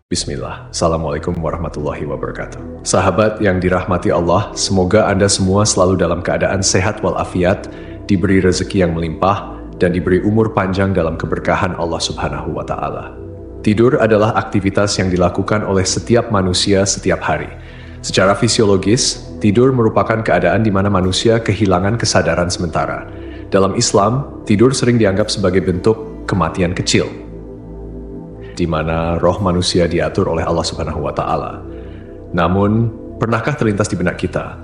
Bismillah, Assalamualaikum warahmatullahi wabarakatuh. Sahabat yang dirahmati Allah, semoga Anda semua selalu dalam keadaan sehat walafiat, diberi rezeki yang melimpah, dan diberi umur panjang dalam keberkahan Allah Subhanahu wa Ta'ala. Tidur adalah aktivitas yang dilakukan oleh setiap manusia setiap hari. Secara fisiologis, tidur merupakan keadaan di mana manusia kehilangan kesadaran sementara. Dalam Islam, tidur sering dianggap sebagai bentuk kematian kecil, di mana roh manusia diatur oleh Allah Subhanahu wa Ta'ala. Namun, pernahkah terlintas di benak kita,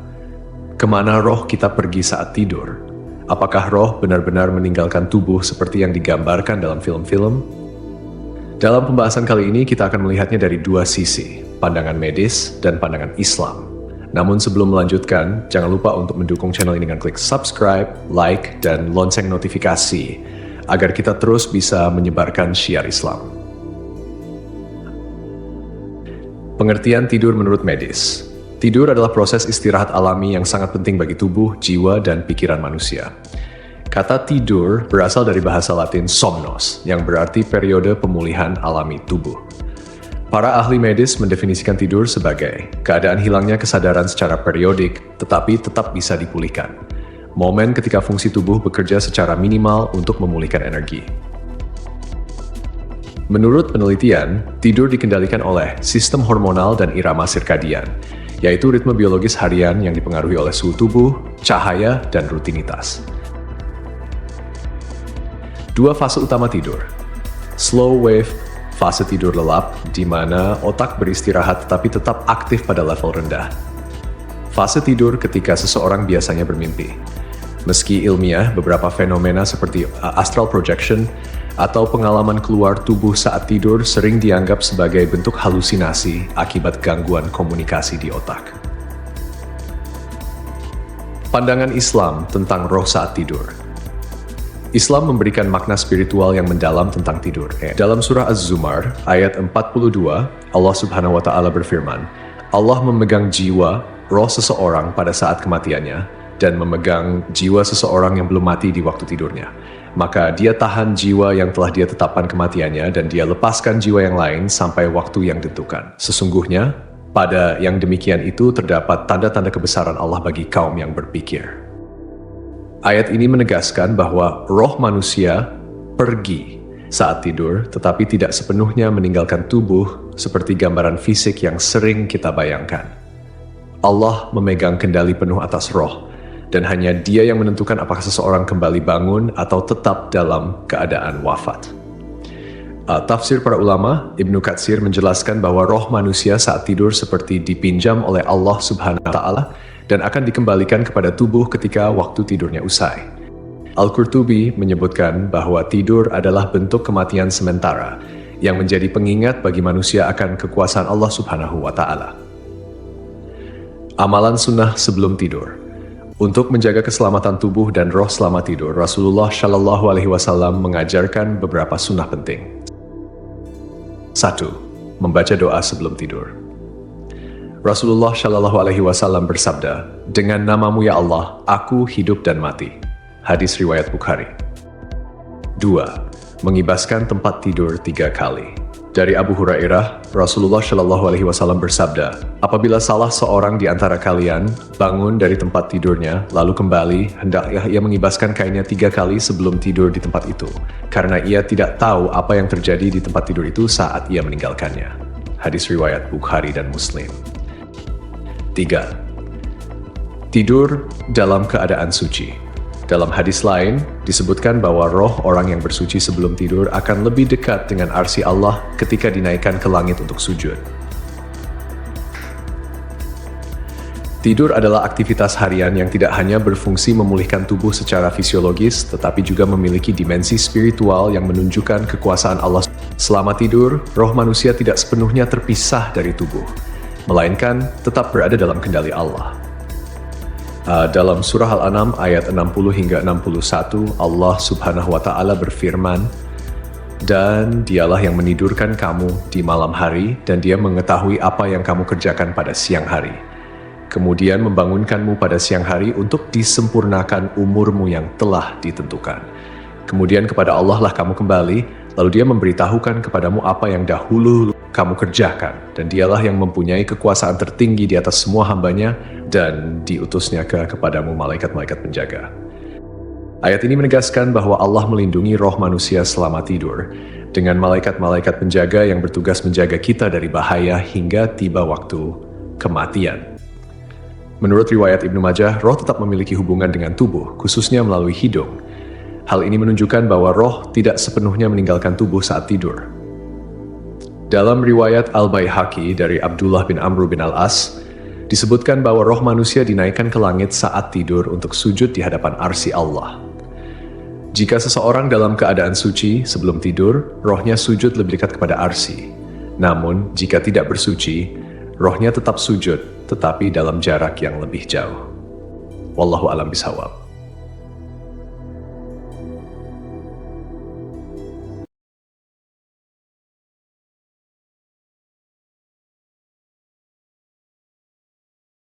kemana roh kita pergi saat tidur? Apakah roh benar-benar meninggalkan tubuh seperti yang digambarkan dalam film-film? Dalam pembahasan kali ini, kita akan melihatnya dari dua sisi, pandangan medis dan pandangan Islam. Namun sebelum melanjutkan, jangan lupa untuk mendukung channel ini dengan klik subscribe, like, dan lonceng notifikasi, agar kita terus bisa menyebarkan syiar Islam. Pengertian tidur menurut medis. Tidur adalah proses istirahat alami yang sangat penting bagi tubuh, jiwa, dan pikiran manusia. Kata tidur berasal dari bahasa Latin somnos, yang berarti periode pemulihan alami tubuh. Para ahli medis mendefinisikan tidur sebagai keadaan hilangnya kesadaran secara periodik, tetapi tetap bisa dipulihkan. Momen ketika fungsi tubuh bekerja secara minimal untuk memulihkan energi. Menurut penelitian, tidur dikendalikan oleh sistem hormonal dan irama sirkadian, yaitu ritme biologis harian yang dipengaruhi oleh suhu tubuh, cahaya, dan rutinitas. Dua fase utama tidur. Slow wave, fase tidur lelap, di mana otak beristirahat tetapi tetap aktif pada level rendah. Fase tidur ketika seseorang biasanya bermimpi. Meski ilmiah, beberapa fenomena seperti astral projection atau pengalaman keluar tubuh saat tidur sering dianggap sebagai bentuk halusinasi akibat gangguan komunikasi di otak. Pandangan Islam tentang roh saat tidur. Islam memberikan makna spiritual yang mendalam tentang tidur. Dalam surah Az-Zumar, ayat 42, Allah Subhanahu wa Ta'ala berfirman, Allah memegang jiwa, roh seseorang pada saat kematiannya, dan memegang jiwa seseorang yang belum mati di waktu tidurnya. Maka dia tahan jiwa yang telah dia tetapkan kematiannya dan dia lepaskan jiwa yang lain sampai waktu yang ditentukan. Sesungguhnya, pada yang demikian itu terdapat tanda-tanda kebesaran Allah bagi kaum yang berpikir. Ayat ini menegaskan bahwa roh manusia pergi saat tidur, tetapi tidak sepenuhnya meninggalkan tubuh seperti gambaran fisik yang sering kita bayangkan. Allah memegang kendali penuh atas roh, dan hanya Dia yang menentukan apakah seseorang kembali bangun atau tetap dalam keadaan wafat. Tafsir para ulama, Ibnu Katsir menjelaskan bahwa roh manusia saat tidur seperti dipinjam oleh Allah Subhanahu wa Ta'ala dan akan dikembalikan kepada tubuh ketika waktu tidurnya usai. Al-Qurtubi menyebutkan bahwa tidur adalah bentuk kematian sementara yang menjadi pengingat bagi manusia akan kekuasaan Allah Subhanahu wa Ta'ala. Amalan sunnah sebelum tidur. Untuk menjaga keselamatan tubuh dan roh selama tidur, Rasulullah Shallallahu Alaihi Wasallam mengajarkan beberapa sunnah penting. 1. Membaca doa sebelum tidur. Rasulullah Shallallahu Alaihi Wasallam bersabda, dengan namamu ya Allah, aku hidup dan mati. Hadis riwayat Bukhari. 2. Mengibaskan tempat tidur 3 kali. Dari Abu Hurairah, Rasulullah Shallallahu Alaihi Wasallam bersabda, apabila salah seorang di antara kalian bangun dari tempat tidurnya, lalu kembali, hendaklah ia mengibaskan kainnya 3 kali sebelum tidur di tempat itu, karena ia tidak tahu apa yang terjadi di tempat tidur itu saat ia meninggalkannya. Hadis riwayat Bukhari dan Muslim. 3. Tidur dalam keadaan suci. Dalam hadis lain, disebutkan bahwa roh orang yang bersuci sebelum tidur akan lebih dekat dengan arsy Allah ketika dinaikkan ke langit untuk sujud. Tidur adalah aktivitas harian yang tidak hanya berfungsi memulihkan tubuh secara fisiologis, tetapi juga memiliki dimensi spiritual yang menunjukkan kekuasaan Allah. Selama tidur, roh manusia tidak sepenuhnya terpisah dari tubuh, melainkan tetap berada dalam kendali Allah. Dalam surah Al-An'am ayat 60 hingga 61, Allah Subhanahu wa Ta'ala berfirman, dan dialah yang menidurkan kamu di malam hari, dan dia mengetahui apa yang kamu kerjakan pada siang hari. Kemudian membangunkanmu pada siang hari untuk disempurnakan umurmu yang telah ditentukan. Kemudian kepada Allah lah kamu kembali, lalu dia memberitahukan kepadamu apa yang dahulu kamu kerjakan, dan dialah yang mempunyai kekuasaan tertinggi di atas semua hambanya, dan diutusnya kepadamu malaikat-malaikat penjaga. Ayat ini menegaskan bahwa Allah melindungi roh manusia selama tidur, dengan malaikat-malaikat penjaga yang bertugas menjaga kita dari bahaya hingga tiba waktu kematian. Menurut riwayat Ibnu Majah, roh tetap memiliki hubungan dengan tubuh, khususnya melalui hidung. Hal ini menunjukkan bahwa roh tidak sepenuhnya meninggalkan tubuh saat tidur. Dalam riwayat Al-Baihaqi dari Abdullah bin Amr bin Al-As, disebutkan bahwa roh manusia dinaikkan ke langit saat tidur untuk sujud di hadapan arsy Allah. Jika seseorang dalam keadaan suci sebelum tidur, rohnya sujud lebih dekat kepada arsy. Namun, jika tidak bersuci, rohnya tetap sujud, tetapi dalam jarak yang lebih jauh. Wallahu a'lam bishawab.